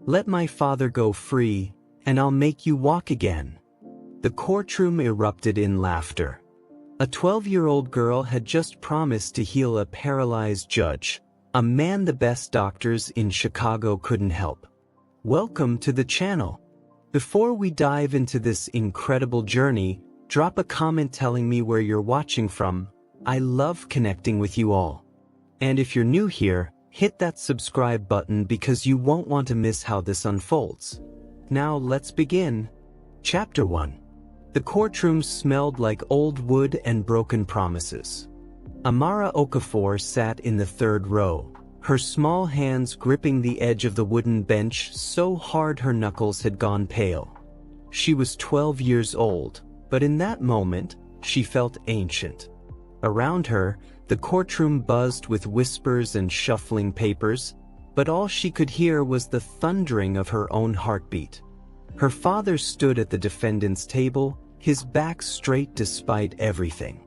Let my father go free, and I'll make you walk again." The courtroom erupted in laughter. A 12-year-old girl had just promised to heal a paralyzed judge, a man the best doctors in Chicago couldn't help. Welcome to the channel. Before we dive into this incredible journey, drop a comment telling me where you're watching from. I love connecting with you all. And if you're new here, hit that subscribe button because you won't want to miss how this unfolds. Now let's begin. Chapter 1. The courtroom smelled like old wood and broken promises. Amara Okafor sat in the third row, her small hands gripping the edge of the wooden bench so hard her knuckles had gone pale. She was 12 years old, but in that moment, she felt ancient. Around her, the courtroom buzzed with whispers and shuffling papers, but all she could hear was the thundering of her own heartbeat. Her father stood at the defendant's table, his back straight despite everything.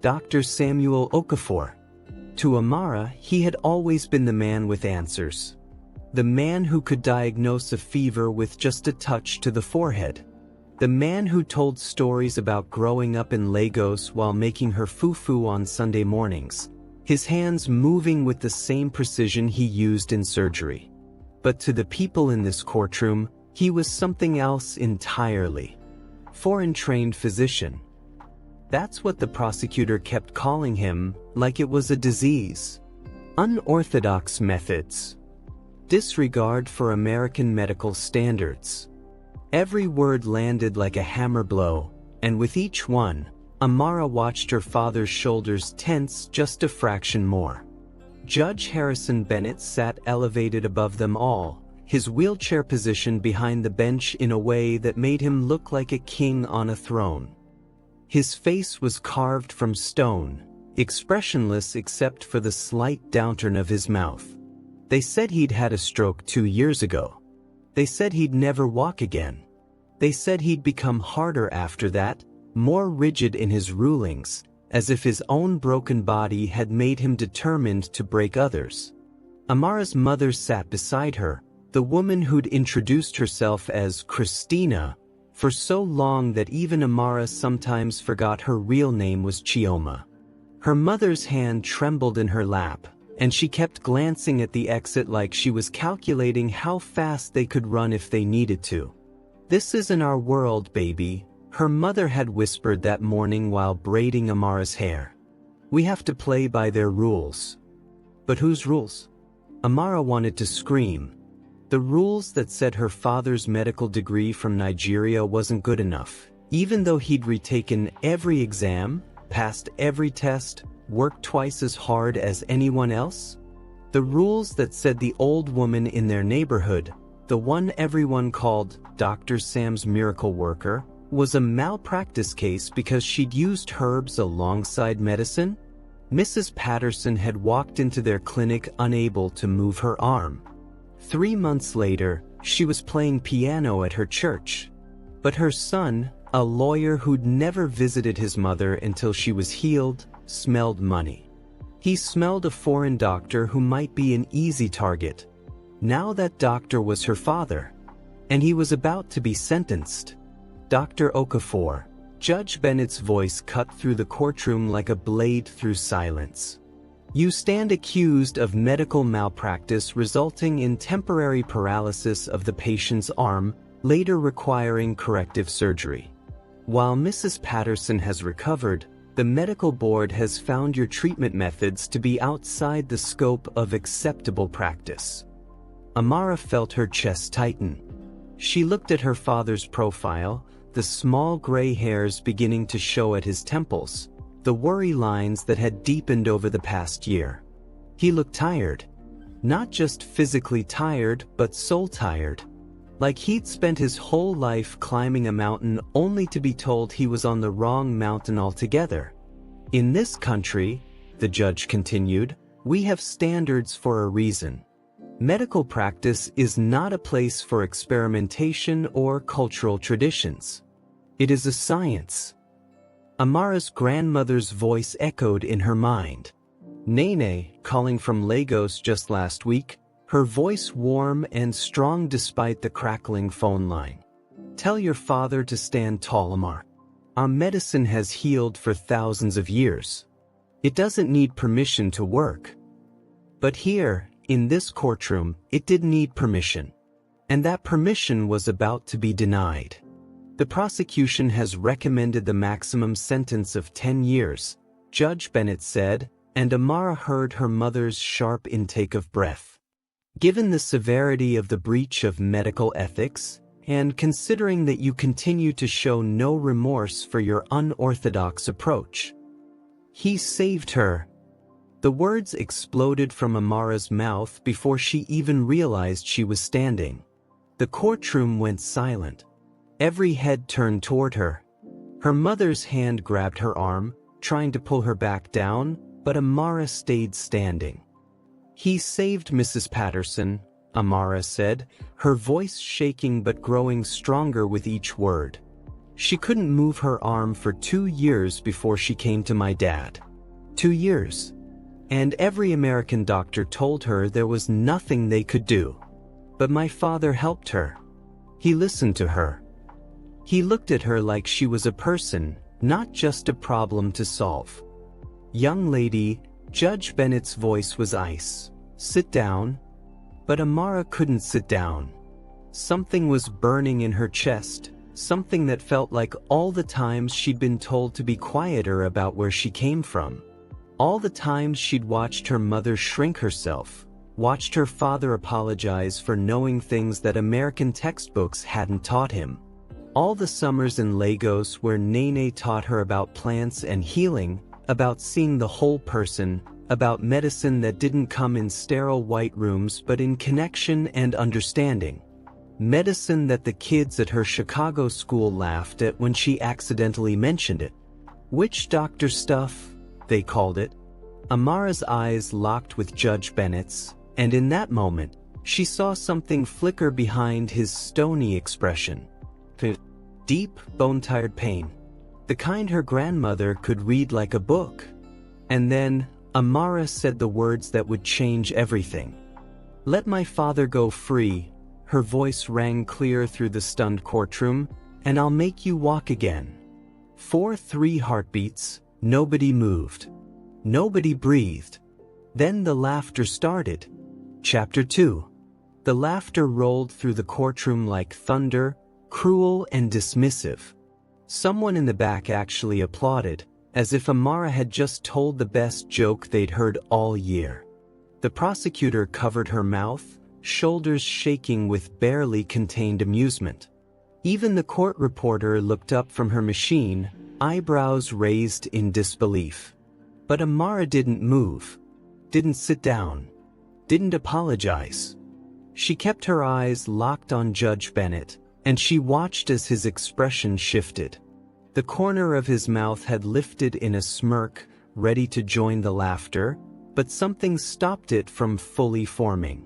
Dr. Samuel Okafor. To Amara, he had always been the man with answers. The man who could diagnose a fever with just a touch to the forehead. The man who told stories about growing up in Lagos while making her fufu on Sunday mornings, his hands moving with the same precision he used in surgery. But to the people in this courtroom, he was something else entirely. Foreign-trained physician. That's what the prosecutor kept calling him, like it was a disease. Unorthodox methods. Disregard for American medical standards. Every word landed like a hammer blow, and with each one, Amara watched her father's shoulders tense just a fraction more. Judge Harrison Bennett sat elevated above them all, his wheelchair positioned behind the bench in a way that made him look like a king on a throne. His face was carved from stone, expressionless except for the slight downturn of his mouth. They said he'd had a stroke 2 years ago. They said he'd never walk again. They said he'd become harder after that, more rigid in his rulings, as if his own broken body had made him determined to break others. Amara's mother sat beside her, the woman who'd introduced herself as Christina for so long that even Amara sometimes forgot her real name was Chioma. Her mother's hand trembled in her lap, and she kept glancing at the exit like she was calculating how fast they could run if they needed to. "This isn't our world, baby," her mother had whispered that morning while braiding Amara's hair. "We have to play by their rules." But whose rules? Amara wanted to scream. The rules that said her father's medical degree from Nigeria wasn't good enough, even though he'd retaken every exam, passed every test, worked twice as hard as anyone else? The rules that said the old woman in their neighborhood, the one everyone called Dr. Sam's miracle worker, was a malpractice case because she'd used herbs alongside medicine? Mrs. Patterson had walked into their clinic unable to move her arm. 3 months later, she was playing piano at her church. But her son, a lawyer who'd never visited his mother until she was healed, smelled money. He smelled a foreign doctor who might be an easy target. Now that doctor was her father, and he was about to be sentenced. "Dr. Okafor," Judge Bennett's voice cut through the courtroom like a blade through silence. "You stand accused of medical malpractice resulting in temporary paralysis of the patient's arm, later requiring corrective surgery. While Mrs. Patterson has recovered, the medical board has found your treatment methods to be outside the scope of acceptable practice." Amara felt her chest tighten. She looked at her father's profile, the small gray hairs beginning to show at his temples, the worry lines that had deepened over the past year. He looked tired. Not just physically tired, but soul tired. Like he'd spent his whole life climbing a mountain only to be told he was on the wrong mountain altogether. "In this country," the judge continued, "we have standards for a reason. Medical practice is not a place for experimentation or cultural traditions. It is a science." Amara's grandmother's voice echoed in her mind. Nene, calling from Lagos just last week, her voice warm and strong despite the crackling phone line. "Tell your father to stand tall, Amar. Our medicine has healed for thousands of years. It doesn't need permission to work." But here, in this courtroom, it did need permission. And that permission was about to be denied. "The prosecution has recommended the maximum sentence of 10 years, Judge Bennett said, and Amara heard her mother's sharp intake of breath. "Given the severity of the breach of medical ethics, and considering that you continue to show no remorse for your unorthodox approach." "He saved her." The words exploded from Amara's mouth before she even realized she was standing. The courtroom went silent. Every head turned toward her. Her mother's hand grabbed her arm, trying to pull her back down, but Amara stayed standing. "He saved Mrs. Patterson," Amara said, her voice shaking but growing stronger with each word. "She couldn't move her arm for 2 years before she came to my dad. 2 years. And every American doctor told her there was nothing they could do. But my father helped her. He listened to her. He looked at her like she was a person, not just a problem to solve." "Young lady," Judge Bennett's voice was ice. "Sit down." But Amara couldn't sit down. Something was burning in her chest, something that felt like all the times she'd been told to be quieter about where she came from. All the times she'd watched her mother shrink herself, watched her father apologize for knowing things that American textbooks hadn't taught him. All the summers in Lagos where Nene taught her about plants and healing, about seeing the whole person, about medicine that didn't come in sterile white rooms but in connection and understanding. Medicine that the kids at her Chicago school laughed at when she accidentally mentioned it. "Witch doctor stuff," they called it. Amara's eyes locked with Judge Bennett's, and in that moment, she saw something flicker behind his stony expression. Deep, bone-tired pain. The kind her grandmother could read like a book. And then, Amara said the words that would change everything. "Let my father go free," her voice rang clear through the stunned courtroom, "and I'll make you walk again." 3 heartbeats, nobody moved. Nobody breathed. Then the laughter started. Chapter 2. The laughter rolled through the courtroom like thunder, cruel and dismissive. Someone in the back actually applauded, as if Amara had just told the best joke they'd heard all year. The prosecutor covered her mouth, shoulders shaking with barely contained amusement. Even the court reporter looked up from her machine, eyebrows raised in disbelief. But Amara didn't move, didn't sit down, didn't apologize. She kept her eyes locked on Judge Bennett, and she watched as his expression shifted. The corner of his mouth had lifted in a smirk, ready to join the laughter, but something stopped it from fully forming.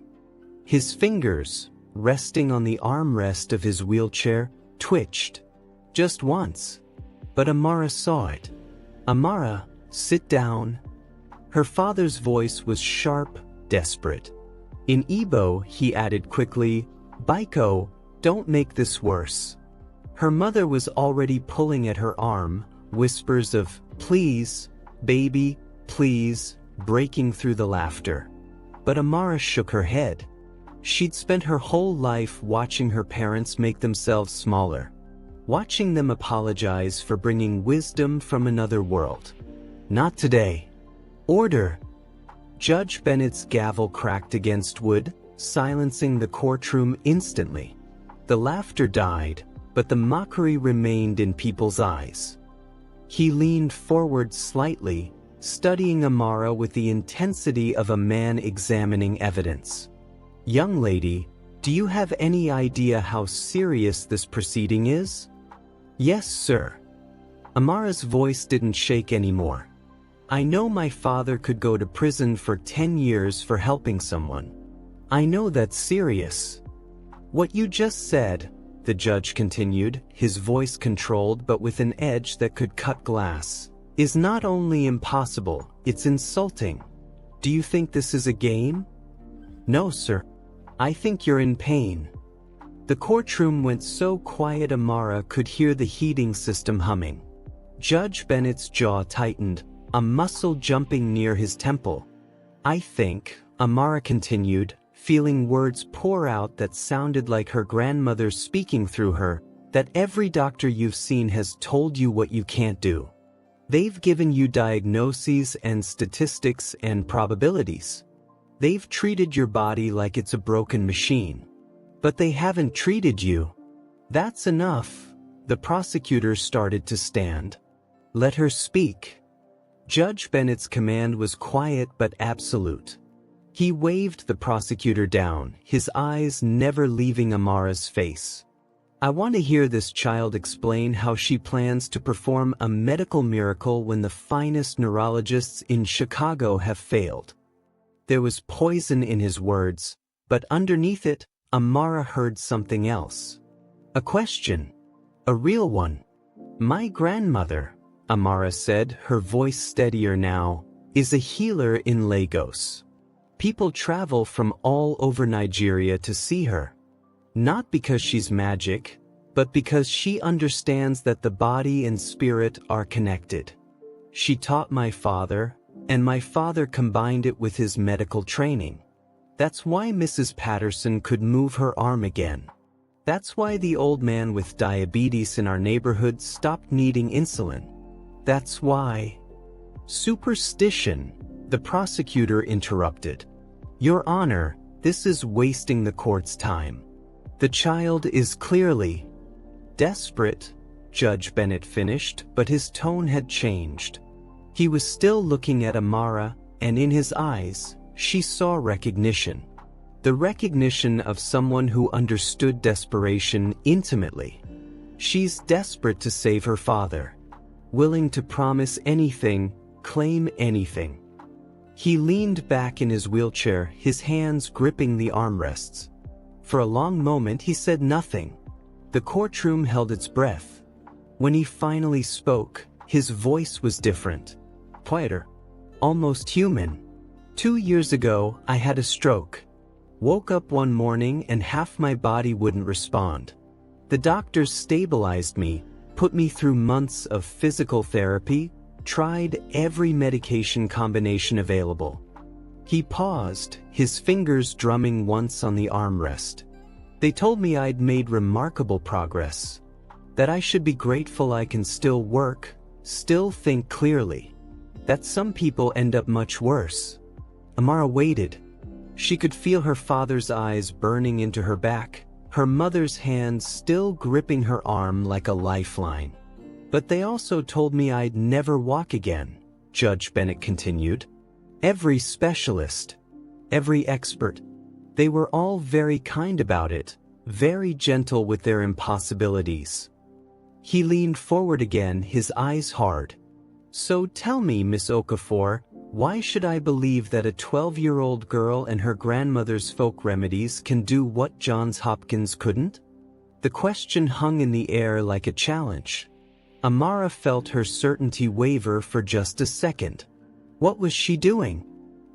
His fingers, resting on the armrest of his wheelchair, twitched. Just once. But Amara saw it. "Amara, sit down." Her father's voice was sharp, desperate. In Igbo, he added quickly, "Biko, don't make this worse." Her mother was already pulling at her arm, whispers of, "Please, baby, please," breaking through the laughter. But Amara shook her head. She'd spent her whole life watching her parents make themselves smaller, watching them apologize for bringing wisdom from another world. Not today. "Order!" Judge Bennett's gavel cracked against wood, silencing the courtroom instantly. The laughter died, but the mockery remained in people's eyes. He leaned forward slightly, studying Amara with the intensity of a man examining evidence. "Young lady, do you have any idea how serious this proceeding is?" "Yes, sir." Amara's voice didn't shake anymore. "I know my father could go to prison for 10 years for helping someone. I know that's serious." "What you just said," the judge continued, his voice controlled but with an edge that could cut glass, "is not only impossible, it's insulting. Do you think this is a game?" "No, sir." I think you're in pain." The courtroom went so quiet Amara could hear the heating system humming. Judge Bennett's jaw tightened, a muscle jumping near his temple. "I think," Amara continued, feeling words pour out that sounded like her grandmother speaking through her, "that every doctor you've seen has told you what you can't do. They've given you diagnoses and statistics and probabilities. They've treated your body like it's a broken machine. But they haven't treated you." "That's enough." The prosecutor started to stand. "Let her speak." Judge Bennett's command was quiet but absolute. He waved the prosecutor down, his eyes never leaving Amara's face. "I want to hear this child explain how she plans to perform a medical miracle when the finest neurologists in Chicago have failed." There was poison in his words, but underneath it, Amara heard something else. A question. A real one. "My grandmother," Amara said, her voice steadier now, "is a healer in Lagos. People travel from all over Nigeria to see her. Not because she's magic, but because she understands that the body and spirit are connected. She taught my father, and my father combined it with his medical training. That's why Mrs. Patterson could move her arm again. That's why the old man with diabetes in our neighborhood stopped needing insulin. That's why—" "Superstition," the prosecutor interrupted. "Your Honor, this is wasting the court's time. The child is clearly desperate," Judge Bennett finished, but his tone had changed. He was still looking at Amara, and in his eyes, she saw recognition. The recognition of someone who understood desperation intimately. She's desperate to save her father. Willing to promise anything, claim anything. He leaned back in his wheelchair, his hands gripping the armrests. For a long moment he said nothing. The courtroom held its breath. When he finally spoke, his voice was different. Quieter. Almost human. "2 years ago, I had a stroke. Woke up one morning and half my body wouldn't respond. The doctors stabilized me, put me through months of physical therapy, tried every medication combination available." He paused, his fingers drumming once on the armrest. "They told me I'd made remarkable progress. That I should be grateful I can still work, still think clearly. That some people end up much worse." Amara waited. She could feel her father's eyes burning into her back, her mother's hands still gripping her arm like a lifeline. "But they also told me I'd never walk again," Judge Bennett continued. "Every specialist, every expert, they were all very kind about it, very gentle with their impossibilities." He leaned forward again, his eyes hard. "So tell me, Miss Okafor, why should I believe that a 12-year-old girl and her grandmother's folk remedies can do what Johns Hopkins couldn't?" The question hung in the air like a challenge. Amara felt her certainty waver for just a second. What was she doing?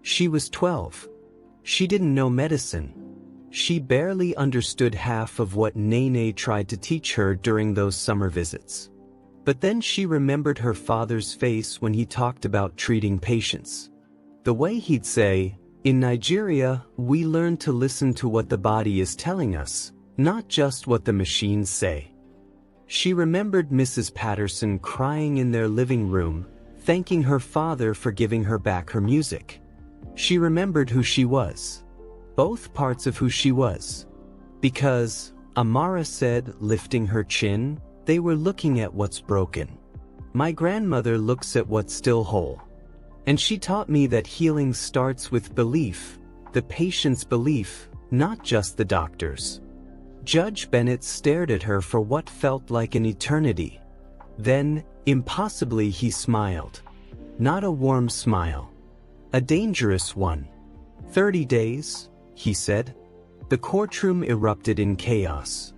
She was 12. She didn't know medicine. She barely understood half of what Nene tried to teach her during those summer visits. But then she remembered her father's face when he talked about treating patients. The way he'd say, "In Nigeria, we learn to listen to what the body is telling us, not just what the machines say." She remembered Mrs. Patterson crying in their living room, thanking her father for giving her back her music. She remembered who she was. Both parts of who she was. Because, Amara said, lifting her chin, they were looking at what's broken. "My grandmother looks at what's still whole. And she taught me that healing starts with belief, the patient's belief, not just the doctor's." Judge Bennett stared at her for what felt like an eternity. Then, impossibly, he smiled. Not a warm smile. A dangerous one. 30 days, he said. The courtroom erupted in chaos.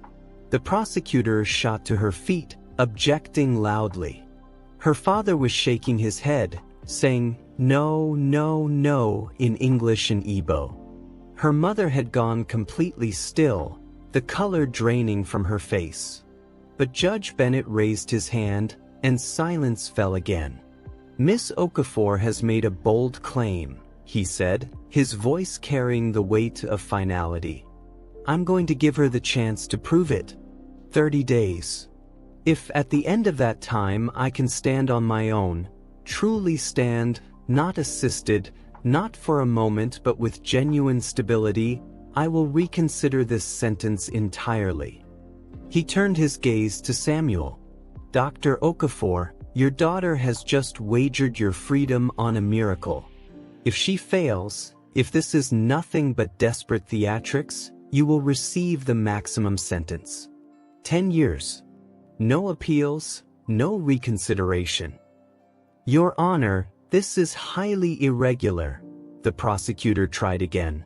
The prosecutor shot to her feet, objecting loudly. Her father was shaking his head, saying, "No, no, no," in English and Igbo. Her mother had gone completely still, the color draining from her face. But Judge Bennett raised his hand, and silence fell again. "Miss Okafor has made a bold claim," he said, his voice carrying the weight of finality. "I'm going to give her the chance to prove it. 30 days. If at the end of that time I can stand on my own, truly stand, not assisted, not for a moment but with genuine stability, I will reconsider this sentence entirely." He turned his gaze to Samuel. "Dr. Okafor, your daughter has just wagered your freedom on a miracle. If she fails, if this is nothing but desperate theatrics, you will receive the maximum sentence. 10 years. No appeals, no reconsideration." "Your Honor, this is highly irregular," the prosecutor tried again.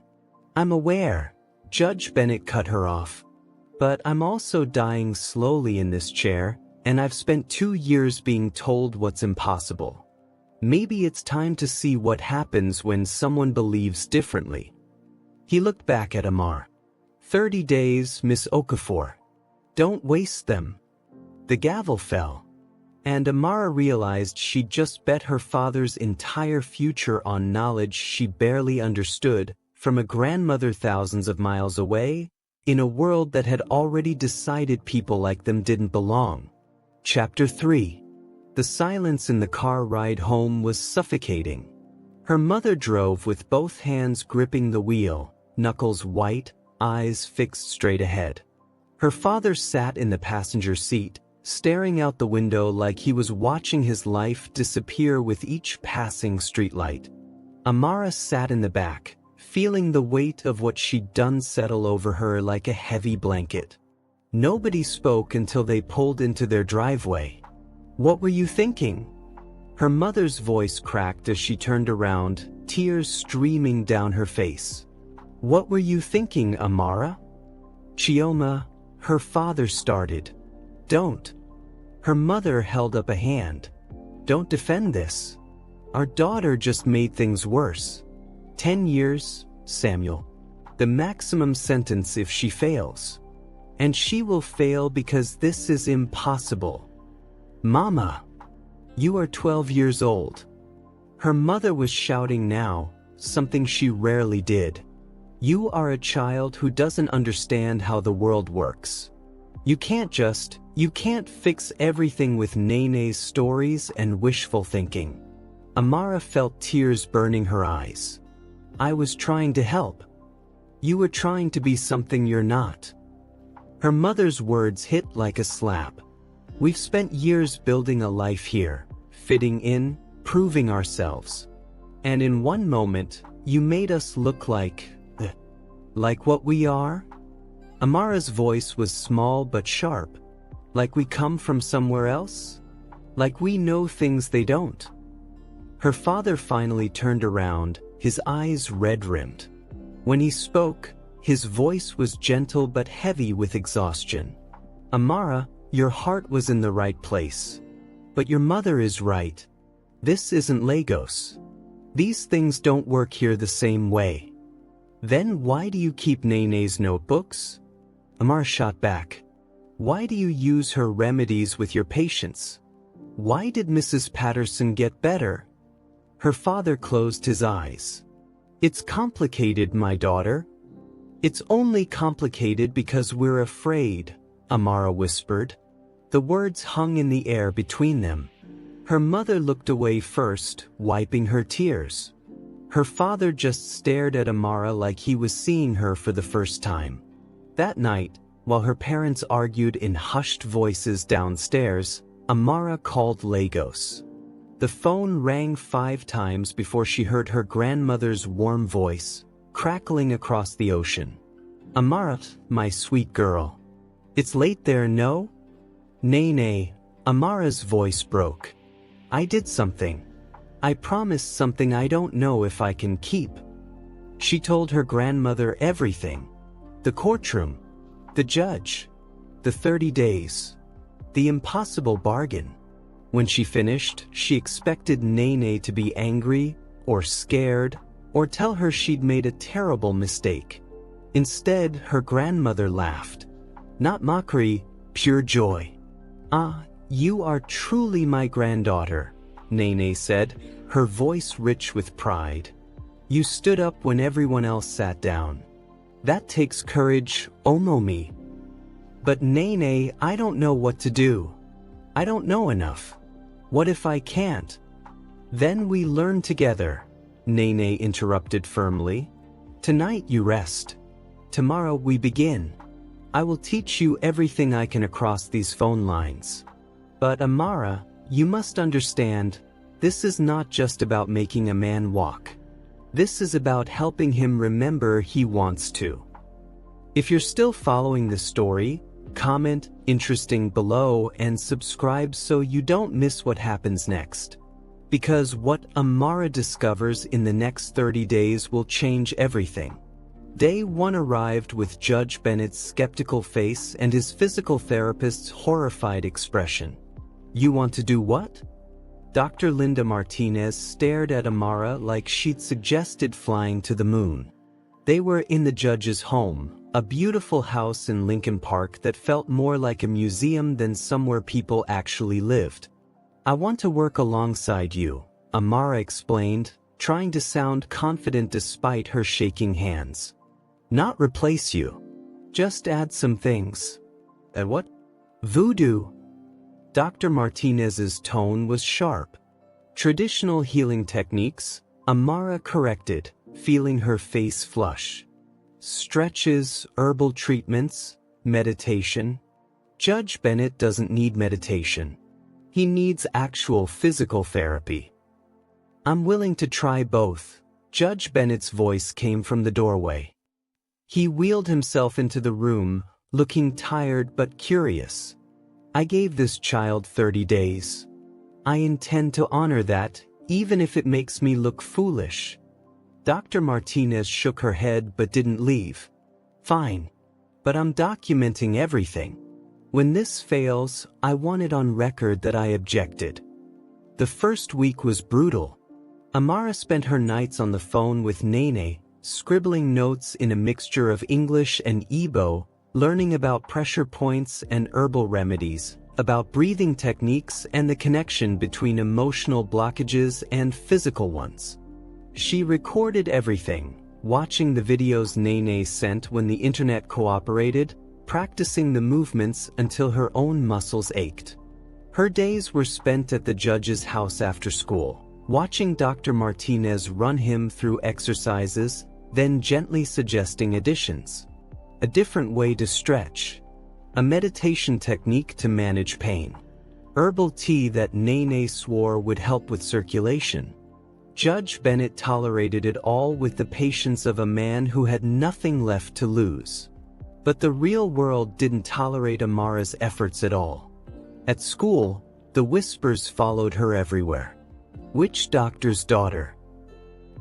"I'm aware," Judge Bennett cut her off. "But I'm also dying slowly in this chair, and I've spent 2 years being told what's impossible. Maybe it's time to see what happens when someone believes differently." He looked back at Amar. 30 days, Miss Okafor. Don't waste them." The gavel fell, and Amara realized she'd just bet her father's entire future on knowledge she barely understood, from a grandmother thousands of miles away, in a world that had already decided people like them didn't belong. Chapter 3. The silence in the car ride home was suffocating. Her mother drove with both hands gripping the wheel, knuckles white, eyes fixed straight ahead. Her father sat in the passenger seat, staring out the window like he was watching his life disappear with each passing streetlight. Amara sat in the back, feeling the weight of what she'd done settle over her like a heavy blanket. Nobody spoke until they pulled into their driveway. "What were you thinking?" Her mother's voice cracked as she turned around, tears streaming down her face. "What were you thinking, Amara?" "Chioma," her father started. "Don't." Her mother held up a hand. "Don't defend this. Our daughter just made things worse. 10 years, Samuel. The maximum sentence if she fails. And she will fail because this is impossible. Mama, you are 12 years old." Her mother was shouting now, something she rarely did. "You are a child who doesn't understand how the world works. You can't fix everything with Nene's stories and wishful thinking." Amara felt tears burning her eyes. "I was trying to help. You were trying to be something you're not." Her mother's words hit like a slap. "We've spent years building a life here, fitting in, proving ourselves. And in one moment, you made us look like what we are?" Amara's voice was small but sharp. "Like we come from somewhere else? Like we know things they don't?" Her father finally turned around, his eyes red-rimmed. When he spoke, his voice was gentle but heavy with exhaustion. "Amara, your heart was in the right place. But your mother is right. This isn't Lagos. These things don't work here the same way. Then why do you keep Nene's notebooks?" Amara shot back. "Why do you use her remedies with your patients? Why did Mrs. Patterson get better?" Her father closed his eyes. "It's complicated, my daughter. It's only complicated because we're afraid," Amara whispered. The words hung in the air between them. Her mother looked away first, wiping her tears. Her father just stared at Amara like he was seeing her for the first time. That night, while her parents argued in hushed voices downstairs, Amara called Lagos. The phone rang 5 times before she heard her grandmother's warm voice, crackling across the ocean. "Amara, my sweet girl. It's late there, no?" "Nene," Amara's voice broke. "I did something. I promised something I don't know if I can keep." She told her grandmother everything. The courtroom, the judge, the 30 days, the impossible bargain. When she finished, she expected Nene to be angry, or scared, or tell her she'd made a terrible mistake. Instead, her grandmother laughed. Not mockery, pure joy. "Ah, you are truly my granddaughter," Nene said, her voice rich with pride. "You stood up when everyone else sat down. That takes courage, Omomi." "But Nene, I don't know what to do. I don't know enough. What if I can't?" "Then we learn together," Nene interrupted firmly. "Tonight you rest. Tomorrow we begin. I will teach you everything I can across these phone lines. But Amara, you must understand, this is not just about making a man walk. This is about helping him remember he wants to." If you're still following this story, comment "interesting" below and subscribe so you don't miss what happens next. Because what Amara discovers in the next 30 days will change everything. Day 1 arrived with Judge Bennett's skeptical face and his physical therapist's horrified expression. "You want to do what?" Dr. Linda Martinez stared at Amara like she'd suggested flying to the moon. They were in the judge's home, a beautiful house in Lincoln Park that felt more like a museum than somewhere people actually lived. "I want to work alongside you," Amara explained, trying to sound confident despite her shaking hands. "Not replace you. Just add some things." "Add what?" "Voodoo." Dr. Martinez's tone was sharp. "Traditional healing techniques," Amara corrected, feeling her face flush. "Stretches, herbal treatments, meditation." Judge Bennett doesn't need meditation. He needs actual physical therapy. "I'm willing to try both." Judge Bennett's voice came from the doorway. He wheeled himself into the room, looking tired but curious. "I gave this child 30 days. I intend to honor that, even if it makes me look foolish." Dr. Martinez shook her head but didn't leave. "Fine. But I'm documenting everything. When this fails, I want it on record that I objected." The first week was brutal. Amara spent her nights on the phone with Nene, scribbling notes in a mixture of English and Igbo, learning about pressure points and herbal remedies, about breathing techniques and the connection between emotional blockages and physical ones. She recorded everything, watching the videos Nene sent when the internet cooperated, practicing the movements until her own muscles ached. Her days were spent at the judge's house after school, watching Dr. Martinez run him through exercises, then gently suggesting additions. A different way to stretch. A meditation technique to manage pain. Herbal tea that Nene swore would help with circulation. Judge Bennett tolerated it all with the patience of a man who had nothing left to lose. But the real world didn't tolerate Amara's efforts at all. At school, the whispers followed her everywhere. Witch doctor's daughter.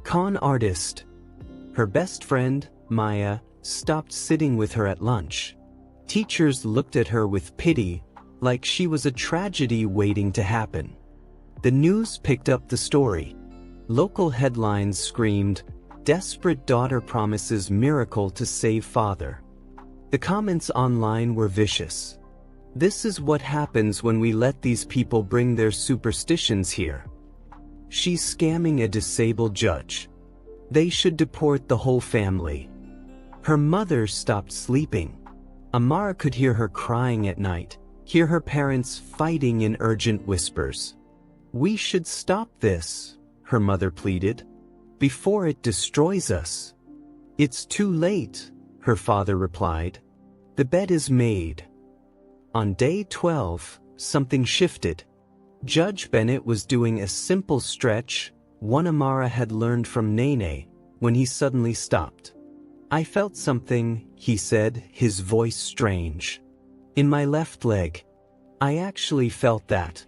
Con artist. Her best friend, Maya, stopped sitting with her at lunch. Teachers looked at her with pity, like she was a tragedy waiting to happen. The news picked up the story. Local headlines screamed, "Desperate daughter promises miracle to save father." The comments online were vicious. "This is what happens when we let these people bring their superstitions here. She's scamming a disabled judge. They should deport the whole family." Her mother stopped sleeping. Amara could hear her crying at night, hear her parents fighting in urgent whispers. "We should stop this," her mother pleaded, "before it destroys us." "It's too late," her father replied. "The bed is made." On day 12, something shifted. Judge Bennett was doing a simple stretch, one Amara had learned from Nene, when he suddenly stopped. "I felt something," he said, his voice strange. "In my left leg. I actually felt that."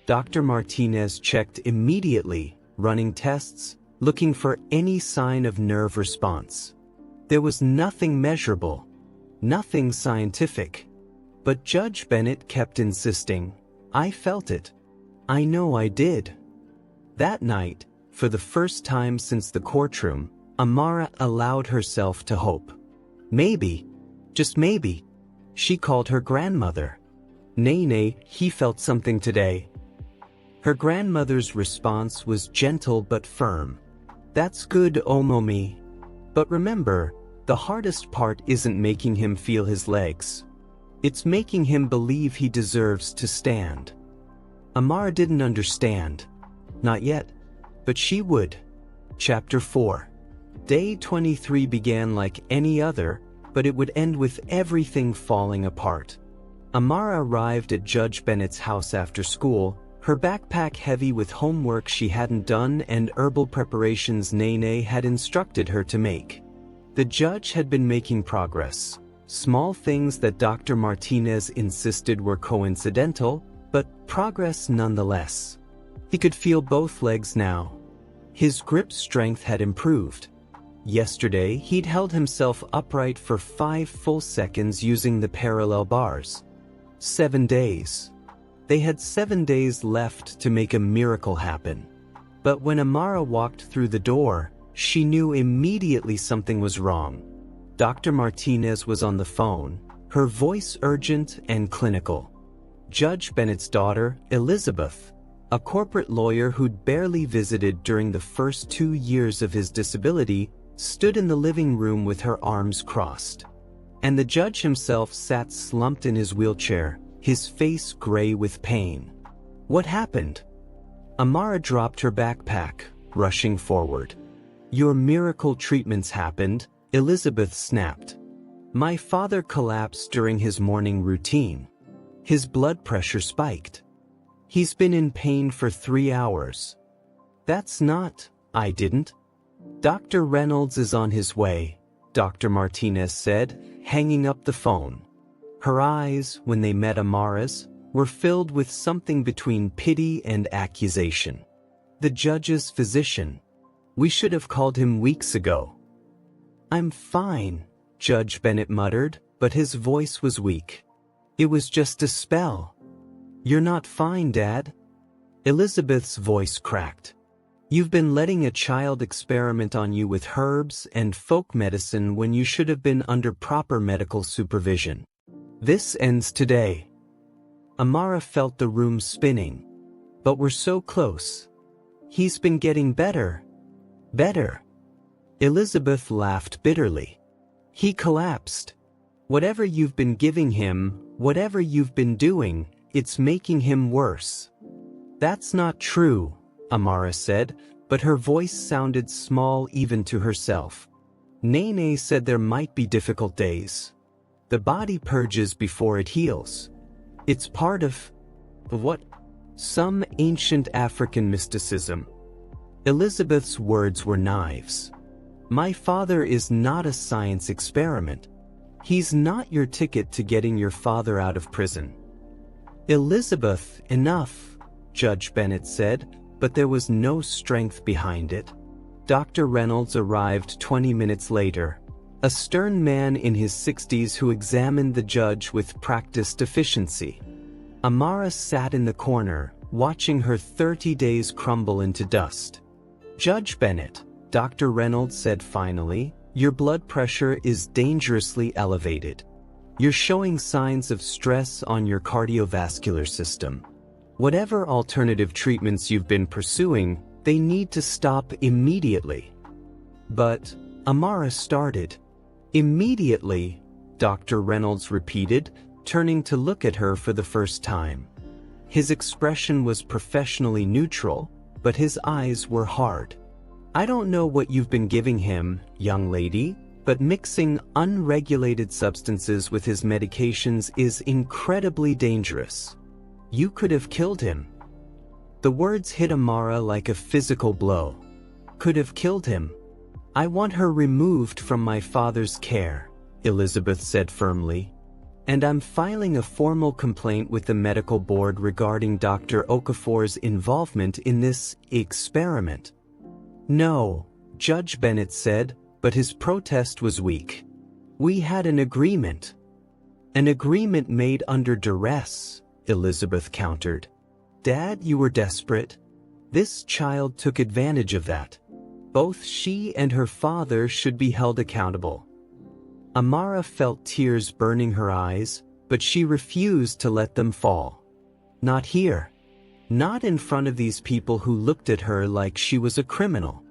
Dr. Martinez checked immediately, running tests, looking for any sign of nerve response. There was nothing measurable, nothing scientific. But Judge Bennett kept insisting, "I felt it. I know I did." That night, For the first time since the courtroom, Amara allowed herself to hope. Maybe, just maybe, she called her grandmother. Nene, he felt something today. Her grandmother's response was gentle but firm. That's good, Omomi. But remember, the hardest part isn't making him feel his legs. It's making him believe he deserves to stand. Amara didn't understand. Not yet. But she would. Chapter 4. Day 23 began like any other, but it would end with everything falling apart. Amara arrived at Judge Bennett's house after school, her backpack heavy with homework she hadn't done and herbal preparations Nene had instructed her to make. The judge had been making progress. Small things that Dr. Martinez insisted were coincidental, but progress nonetheless. He could feel both legs now. His grip strength had improved. Yesterday, he'd held himself upright for 5 full seconds using the parallel bars. 7 days. They had 7 days left to make a miracle happen. But when Amara walked through the door, she knew immediately something was wrong. Dr. Martinez was on the phone, her voice urgent and clinical. Judge Bennett's daughter, Elizabeth, a corporate lawyer who'd barely visited during the first 2 years of his disability, stood in the living room with her arms crossed. And the judge himself sat slumped in his wheelchair, his face gray with pain. What happened? Amara dropped her backpack, rushing forward. Your miracle treatments happened, Elizabeth snapped. My father collapsed during his morning routine. His blood pressure spiked. He's been in pain for 3 hours. That's not, I didn't. Dr. Reynolds is on his way, Dr. Martinez said, hanging up the phone. Her eyes, when they met Amara's, were filled with something between pity and accusation. The judge's physician. We should have called him weeks ago. I'm fine, Judge Bennett muttered, but his voice was weak. It was just a spell. You're not fine, Dad. Elizabeth's voice cracked. You've been letting a child experiment on you with herbs and folk medicine when you should have been under proper medical supervision. This ends today. Amara felt the room spinning. But we're so close. He's been getting better. Better. Elizabeth laughed bitterly. He collapsed. Whatever you've been giving him, whatever you've been doing, it's making him worse. That's not true, Amara said, but her voice sounded small even to herself. Nene said there might be difficult days. The body purges before it heals. It's part of what? Some ancient African mysticism. Elizabeth's words were knives. My father is not a science experiment. He's not your ticket to getting your father out of prison. Elizabeth, enough, Judge Bennett said, but there was no strength behind it. Dr. Reynolds arrived 20 minutes later, a stern man in his 60s who examined the judge with practiced efficiency. Amara sat in the corner, watching her 30 days crumble into dust. Judge Bennett, Dr. Reynolds said finally, your blood pressure is dangerously elevated. You're showing signs of stress on your cardiovascular system. Whatever alternative treatments you've been pursuing, they need to stop immediately. But, Amara started. Immediately, Dr. Reynolds repeated, turning to look at her for the first time. His expression was professionally neutral, but his eyes were hard. I don't know what you've been giving him, young lady, but mixing unregulated substances with his medications is incredibly dangerous. You could have killed him. The words hit Amara like a physical blow. Could have killed him. I want her removed from my father's care, Elizabeth said firmly. And I'm filing a formal complaint with the medical board regarding Dr. Okafor's involvement in this experiment. No, Judge Bennett said, but his protest was weak. We had an agreement. An agreement made under duress, Elizabeth countered. Dad, you were desperate. This child took advantage of that. Both she and her father should be held accountable. Amara felt tears burning her eyes, but she refused to let them fall. Not here. Not in front of these people who looked at her like she was a criminal.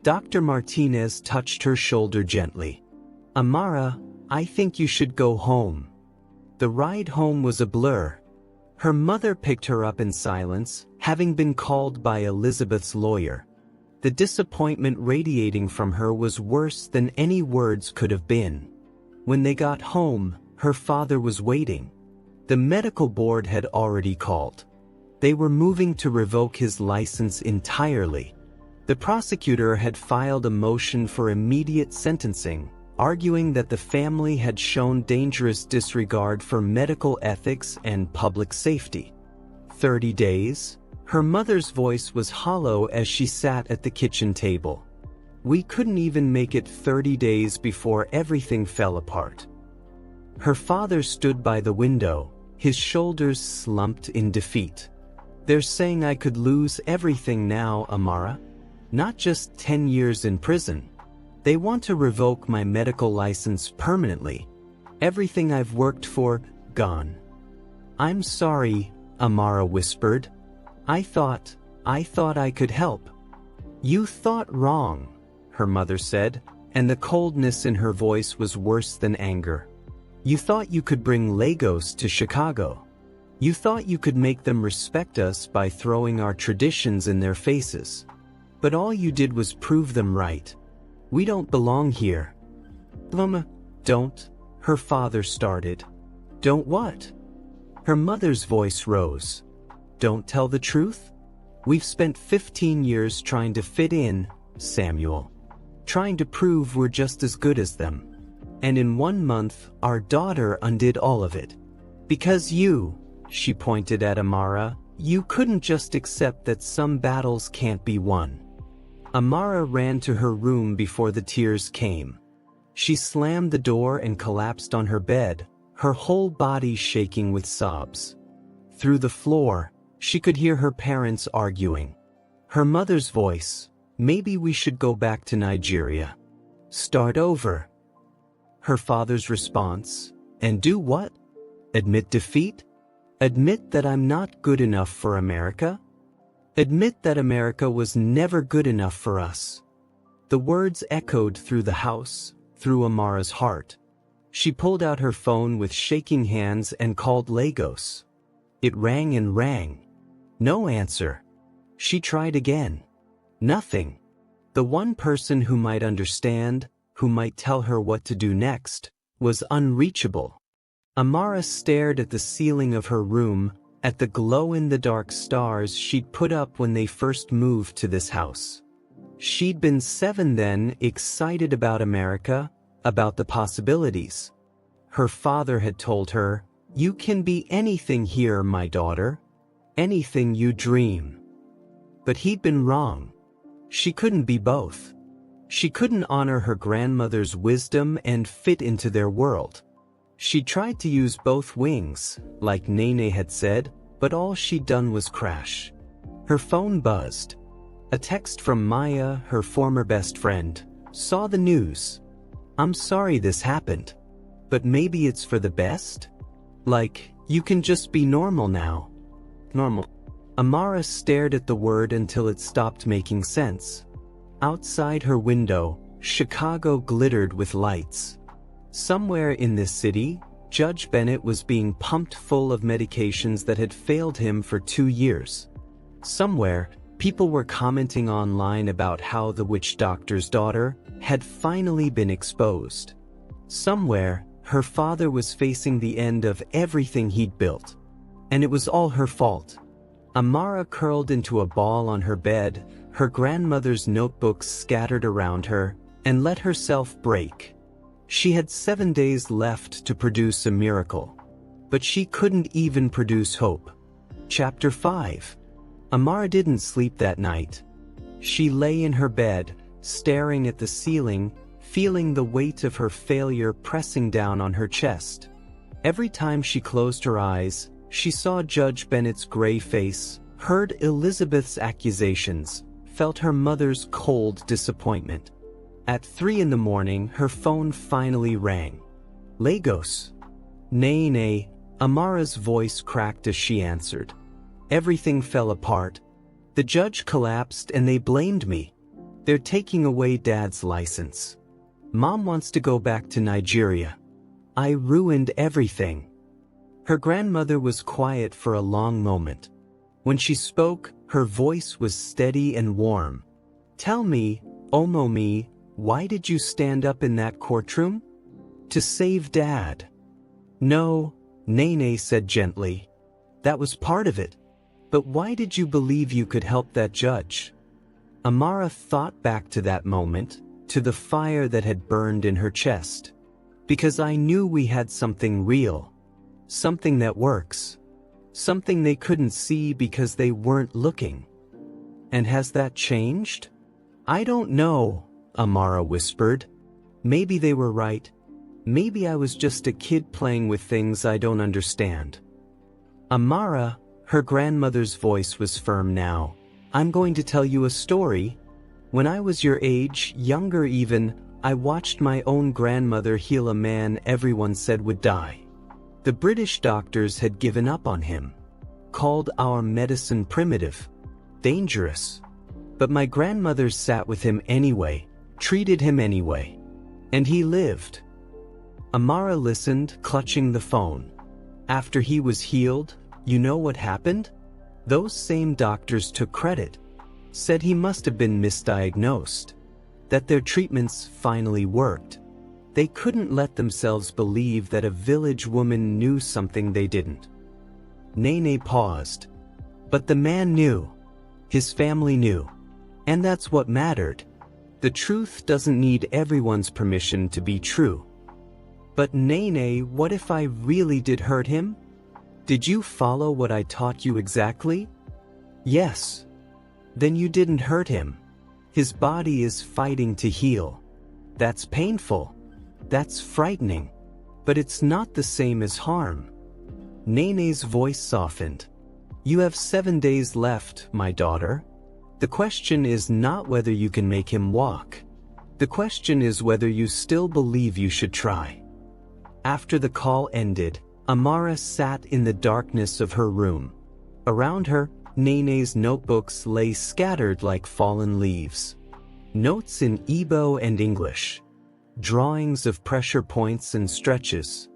Dr. Martinez touched her shoulder gently. Amara, I think you should go home. The ride home was a blur. Her mother picked her up in silence, having been called by Elizabeth's lawyer. The disappointment radiating from her was worse than any words could have been. When they got home, her father was waiting. The medical board had already called. They were moving to revoke his license entirely. The prosecutor had filed a motion for immediate sentencing, arguing that the family had shown dangerous disregard for medical ethics and public safety. 30 days? Her mother's voice was hollow as she sat at the kitchen table. We couldn't even make it 30 days before everything fell apart. Her father stood by the window, his shoulders slumped in defeat. They're saying I could lose everything now, Amara. Not just 10 years in prison. They want to revoke my medical license permanently. Everything I've worked for, gone. I'm sorry, Amara whispered. I thought I could help. You thought wrong, her mother said, and the coldness in her voice was worse than anger. You thought you could bring Lagos to Chicago. You thought you could make them respect us by throwing our traditions in their faces. But all you did was prove them right. We don't belong here. Mama, don't, her father started. Don't what? Her mother's voice rose. Don't tell the truth? We've spent 15 years trying to fit in, Samuel. Trying to prove we're just as good as them. And in 1 month, our daughter undid all of it. Because you, she pointed at Amara, you couldn't just accept that some battles can't be won. Amara ran to her room before the tears came. She slammed the door and collapsed on her bed, her whole body shaking with sobs. Through the floor, she could hear her parents arguing. Her mother's voice, maybe we should go back to Nigeria. Start over. Her father's response, and do what? Admit defeat? Admit that I'm not good enough for America? Admit that America was never good enough for us. The words echoed through the house, through Amara's heart. She pulled out her phone with shaking hands and called Lagos. It rang and rang. No answer. She tried again. Nothing. The one person who might understand, who might tell her what to do next, was unreachable. Amara stared at the ceiling of her room, at the glow-in-the-dark stars she'd put up when they first moved to this house. She'd been 7 then, excited about America, about the possibilities. Her father had told her, "You can be anything here, my daughter. Anything you dream." But he'd been wrong. She couldn't be both. She couldn't honor her grandmother's wisdom and fit into their world. She tried to use both wings, like Nene had said, but all she'd done was crash. Her phone buzzed. A text from Maya, her former best friend, saw the news. "I'm sorry this happened. But maybe it's for the best? Like, you can just be normal now." Normal. Amara stared at the word until it stopped making sense. Outside her window, Chicago glittered with lights. Somewhere in this city, Judge Bennett was being pumped full of medications that had failed him for 2 years. Somewhere, people were commenting online about how the witch doctor's daughter had finally been exposed. Somewhere, her father was facing the end of everything he'd built. And it was all her fault. Amara curled into a ball on her bed, her grandmother's notebooks scattered around her, and let herself break. She had 7 days left to produce a miracle. But she couldn't even produce hope. Chapter 5. Amara didn't sleep that night. She lay in her bed, staring at the ceiling, feeling the weight of her failure pressing down on her chest. Every time she closed her eyes, she saw Judge Bennett's gray face, heard Elizabeth's accusations, felt her mother's cold disappointment. At 3 in the morning, her phone finally rang. Lagos. Nay, Amara's voice cracked as she answered. Everything fell apart. The judge collapsed and they blamed me. They're taking away Dad's license. Mom wants to go back to Nigeria. I ruined everything. Her grandmother was quiet for a long moment. When she spoke, her voice was steady and warm. Tell me, Omomi, why did you stand up in that courtroom? To save Dad. No, Nene said gently. That was part of it. But why did you believe you could help that judge? Amara thought back to that moment, to the fire that had burned in her chest. Because I knew we had something real. Something that works. Something they couldn't see because they weren't looking. And has that changed? I don't know, Amara whispered. Maybe they were right. Maybe I was just a kid playing with things I don't understand. Amara, her grandmother's voice was firm now. I'm going to tell you a story. When I was your age, younger even, I watched my own grandmother heal a man everyone said would die. The British doctors had given up on him. Called our medicine primitive. Dangerous. But my grandmother sat with him anyway, treated him anyway. And he lived. Amara listened, clutching the phone. After he was healed, you know what happened? Those same doctors took credit. Said he must have been misdiagnosed. That their treatments finally worked. They couldn't let themselves believe that a village woman knew something they didn't. Nene paused. But the man knew. His family knew. And that's what mattered. The truth doesn't need everyone's permission to be true. But Nene, what if I really did hurt him? Did you follow what I taught you exactly? Yes. Then you didn't hurt him. His body is fighting to heal. That's painful. That's frightening. But it's not the same as harm. Nene's voice softened. You have 7 days left, my daughter. The question is not whether you can make him walk. The question is whether you still believe you should try. After the call ended, Amara sat in the darkness of her room. Around her, Nene's notebooks lay scattered like fallen leaves. Notes in Igbo and English. Drawings of pressure points and stretches.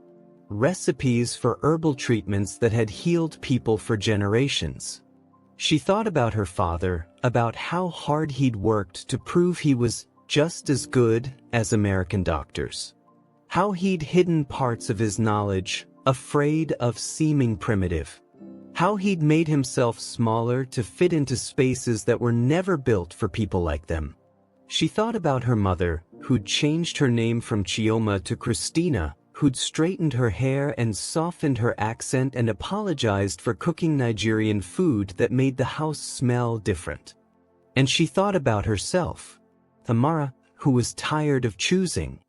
Recipes for herbal treatments that had healed people for generations. She thought about her father, about how hard he'd worked to prove he was just as good as American doctors. How he'd hidden parts of his knowledge, afraid of seeming primitive. How he'd made himself smaller to fit into spaces that were never built for people like them. She thought about her mother, who'd changed her name from Chioma to Christina, who'd straightened her hair and softened her accent and apologized for cooking Nigerian food that made the house smell different. And she thought about herself, Amara, who was tired of choosing.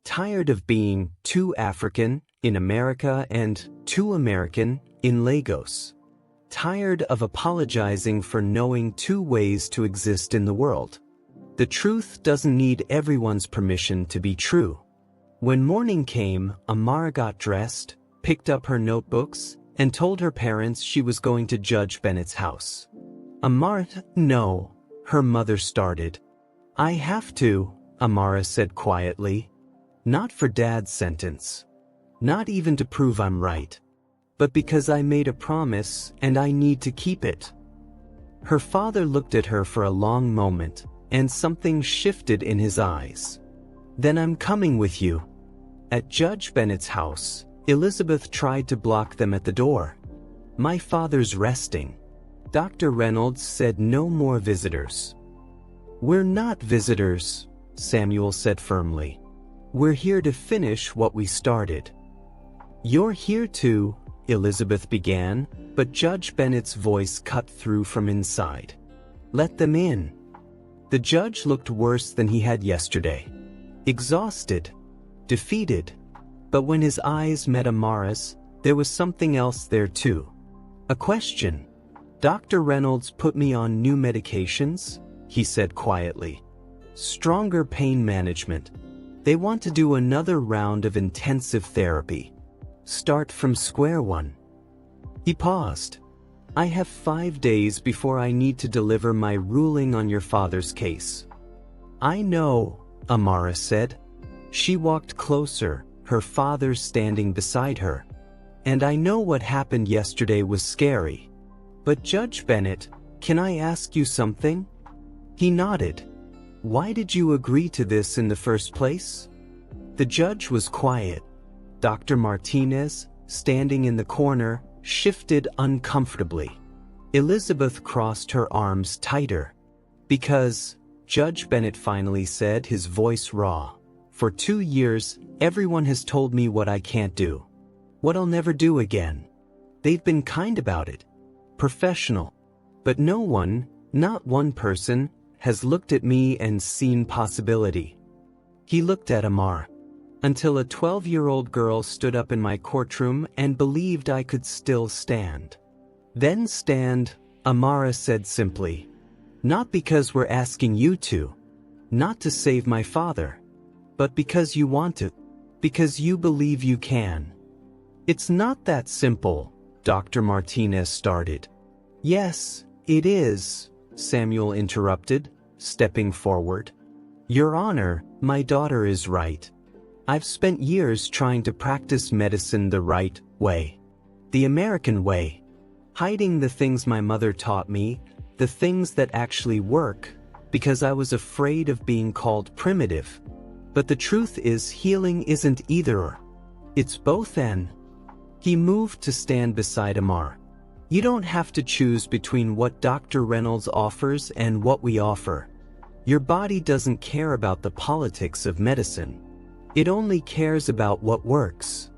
Tired of being too African in America and too American in Lagos. Tired of apologizing for knowing two ways to exist in the world. The truth doesn't need everyone's permission to be true. When morning came, Amara got dressed, picked up her notebooks, and told her parents she was going to Judge Bennett's house. Amara, no, her mother started. I have to, Amara said quietly. Not for Dad's sentence. Not even to prove I'm right. But because I made a promise and I need to keep it. Her father looked at her for a long moment, and something shifted in his eyes. Then I'm coming with you. At Judge Bennett's house, Elizabeth tried to block them at the door. My father's resting. Dr. Reynolds said no more visitors. We're not visitors, Samuel said firmly. We're here to finish what we started. You're here to, Elizabeth began, but Judge Bennett's voice cut through from inside. Let them in. The judge looked worse than he had yesterday. Exhausted. Defeated. But when his eyes met Amara's, there was something else there too. A question. Dr. Reynolds put me on new medications, he said quietly. Stronger pain management. They want to do another round of intensive therapy. Start from square one. He paused. I have 5 days before I need to deliver my ruling on your father's case. I know, Amara said. She walked closer, her father standing beside her. And I know what happened yesterday was scary. But Judge Bennett, can I ask you something? He nodded. Why did you agree to this in the first place? The judge was quiet. Dr. Martinez, standing in the corner, shifted uncomfortably. Elizabeth crossed her arms tighter. Because, Judge Bennett finally said, his voice raw, for 2 years, everyone has told me what I can't do. What I'll never do again. They've been kind about it. Professional. But no one, not one person, has looked at me and seen possibility. He looked at Amar. Until a 12-year-old girl stood up in my courtroom and believed I could still stand. Then stand, Amara said simply. Not because we're asking you to. Not to save my father. But because you want to. Because you believe you can. It's not that simple, Dr. Martinez started. Yes, it is, Samuel interrupted, stepping forward. Your Honor, my daughter is right. I've spent years trying to practice medicine the right way. The American way. Hiding the things my mother taught me, the things that actually work, because I was afraid of being called primitive. But the truth is, healing isn't either. It's both and. He moved to stand beside Amar. You don't have to choose between what Dr. Reynolds offers and what we offer. Your body doesn't care about the politics of medicine. It only cares about what works.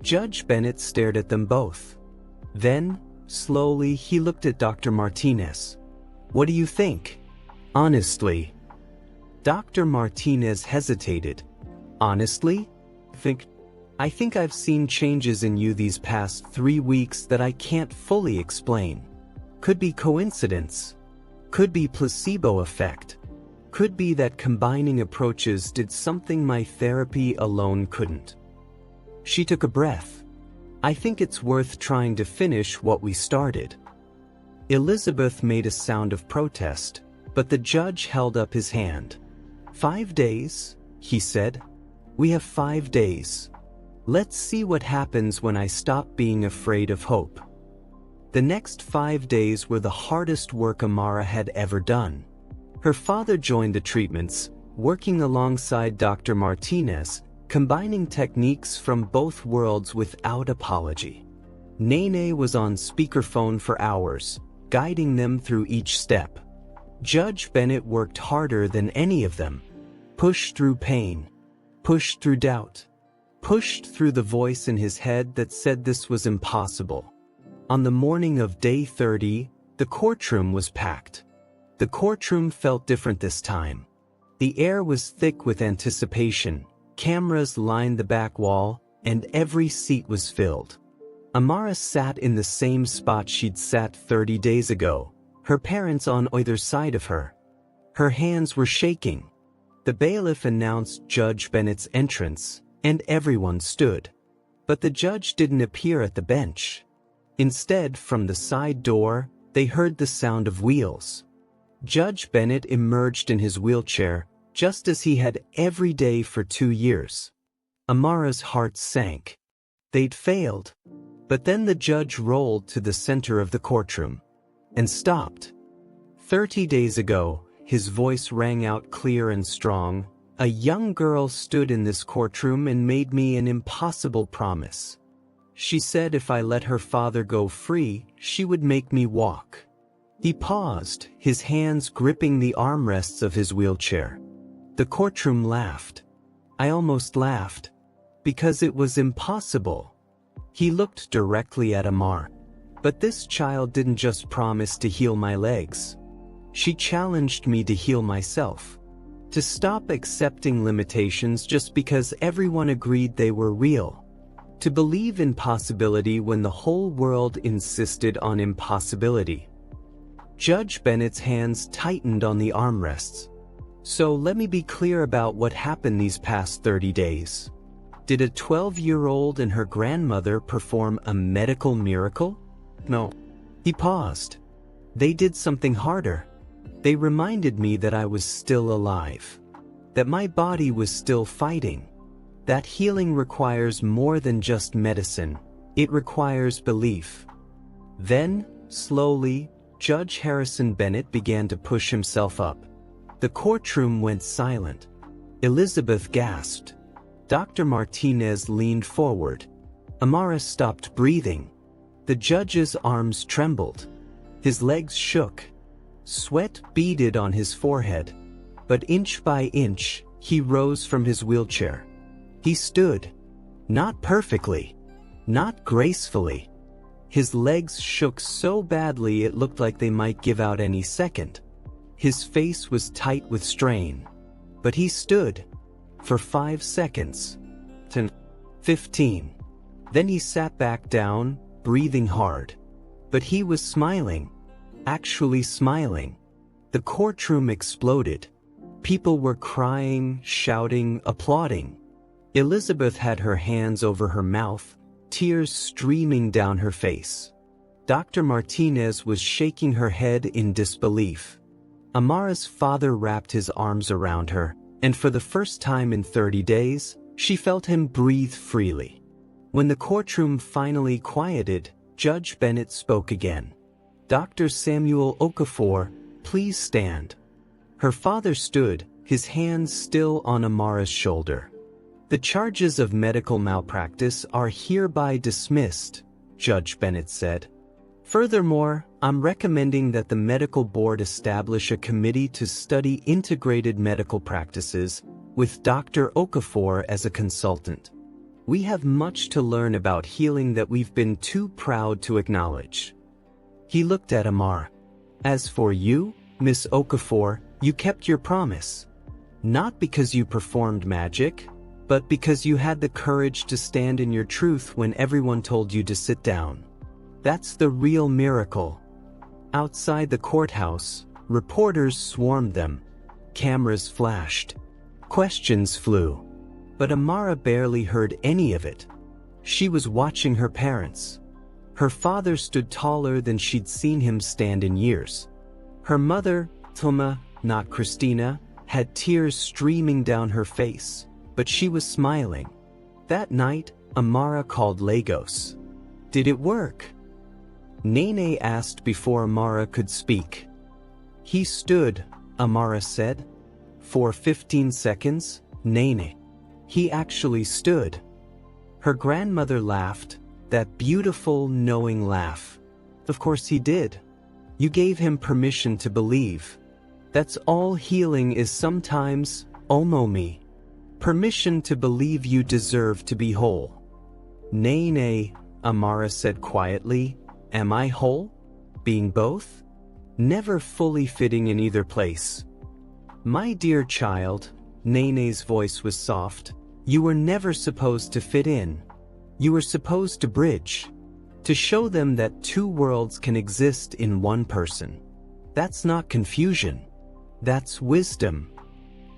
Judge Bennett stared at them both. Then, slowly, he looked at Dr. Martinez. What do you think? Honestly. Dr. Martinez hesitated. Honestly? I think I've seen changes in you these past 3 weeks that I can't fully explain. Could be coincidence. Could be placebo effect. Could be that combining approaches did something my therapy alone couldn't. She took a breath. I think it's worth trying to finish what we started. Elizabeth made a sound of protest, but the judge held up his hand. 5 days, he said. We have 5 days. Let's see what happens when I stop being afraid of hope. The next 5 days were the hardest work Amara had ever done. Her father joined the treatments, working alongside Dr. Martinez, combining techniques from both worlds without apology. Nene was on speakerphone for hours, guiding them through each step. Judge Bennett worked harder than any of them. Pushed through pain. Pushed through doubt. Pushed through the voice in his head that said this was impossible. On the morning of day 30, the courtroom was packed. The courtroom felt different this time. The air was thick with anticipation, cameras lined the back wall, and every seat was filled. Amara sat in the same spot she'd sat 30 days ago, her parents on either side of her. Her hands were shaking. The bailiff announced Judge Bennett's entrance, and everyone stood. But the judge didn't appear at the bench. Instead, from the side door, they heard the sound of wheels. Judge Bennett emerged in his wheelchair, just as he had every day for 2 years. Amara's heart sank. They'd failed. But then the judge rolled to the center of the courtroom. And stopped. 30 days ago, his voice rang out clear and strong. A young girl stood in this courtroom and made me an impossible promise. She said if I let her father go free, she would make me walk. He paused, his hands gripping the armrests of his wheelchair. The courtroom laughed. I almost laughed. Because it was impossible. He looked directly at Amar. But this child didn't just promise to heal my legs. She challenged me to heal myself. To stop accepting limitations just because everyone agreed they were real. To believe in possibility when the whole world insisted on impossibility. Judge Bennett's hands tightened on the armrests. So let me be clear about what happened these past 30 days. Did a 12-year-old and her grandmother perform a medical miracle? No. He paused. They did something harder. They reminded me that I was still alive. That my body was still fighting. That healing requires more than just medicine. It requires belief. Then, slowly, Judge Harrison Bennett began to push himself up. The courtroom went silent. Elizabeth gasped. Dr. Martinez leaned forward. Amara stopped breathing. The judge's arms trembled. His legs shook. Sweat beaded on his forehead. But inch by inch, he rose from his wheelchair. He stood. Not perfectly. Not gracefully. His legs shook so badly it looked like they might give out any second. His face was tight with strain. But he stood. For 5 seconds. 10. 15. Then he sat back down, breathing hard. But he was smiling. Actually smiling. The courtroom exploded. People were crying, shouting, applauding. Elizabeth had her hands over her mouth, tears streaming down her face. Dr. Martinez was shaking her head in disbelief. Amara's father wrapped his arms around her, and for the first time in 30 days, she felt him breathe freely. When the courtroom finally quieted, Judge Bennett spoke again. Dr. Samuel Okafor, please stand. Her father stood, his hands still on Amara's shoulder. The charges of medical malpractice are hereby dismissed, Judge Bennett said. Furthermore, I'm recommending that the medical board establish a committee to study integrated medical practices, with Dr. Okafor as a consultant. We have much to learn about healing that we've been too proud to acknowledge. He looked at Amara. As for you, Miss Okafor, you kept your promise. Not because you performed magic, but because you had the courage to stand in your truth when everyone told you to sit down. That's the real miracle. Outside the courthouse, reporters swarmed them. Cameras flashed. Questions flew. But Amara barely heard any of it. She was watching her parents. Her father stood taller than she'd seen him stand in years. Her mother, Toma, not Christina, had tears streaming down her face, but she was smiling. That night, Amara called Lagos. Did it work? Nene asked before Amara could speak. He stood, Amara said. For 15 seconds, Nene. He actually stood. Her grandmother laughed, that beautiful, knowing laugh. Of course he did. You gave him permission to believe. That's all healing is sometimes, Omomi. Permission to believe you deserve to be whole. Nene, Amara said quietly. Am I whole? Being both? Never fully fitting in either place. My dear child, Nene's voice was soft, you were never supposed to fit in. You were supposed to bridge. To show them that two worlds can exist in one person. That's not confusion. That's wisdom.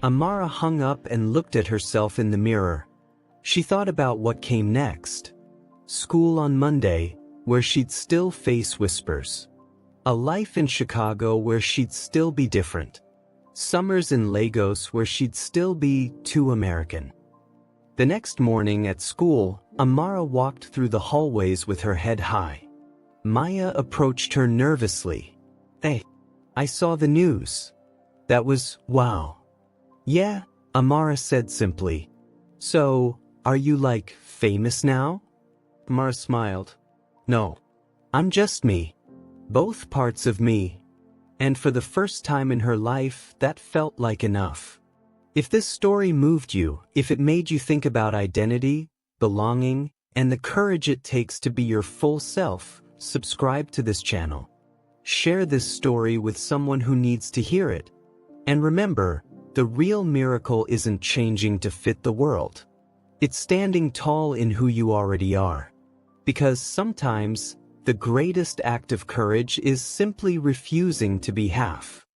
Amara hung up and looked at herself in the mirror. She thought about what came next. School on Monday, where she'd still face whispers. A life in Chicago where she'd still be different. Summers in Lagos where she'd still be too American. The next morning at school, Amara walked through the hallways with her head high. Maya approached her nervously. Hey, I saw the news. That was, wow. Yeah, Amara said simply. So, are you like famous now? Amara smiled. No. I'm just me. Both parts of me. And for the first time in her life, that felt like enough. If this story moved you, if it made you think about identity, belonging, and the courage it takes to be your full self, subscribe to this channel. Share this story with someone who needs to hear it. And remember, the real miracle isn't changing to fit the world. It's standing tall in who you already are. Because sometimes, the greatest act of courage is simply refusing to be half.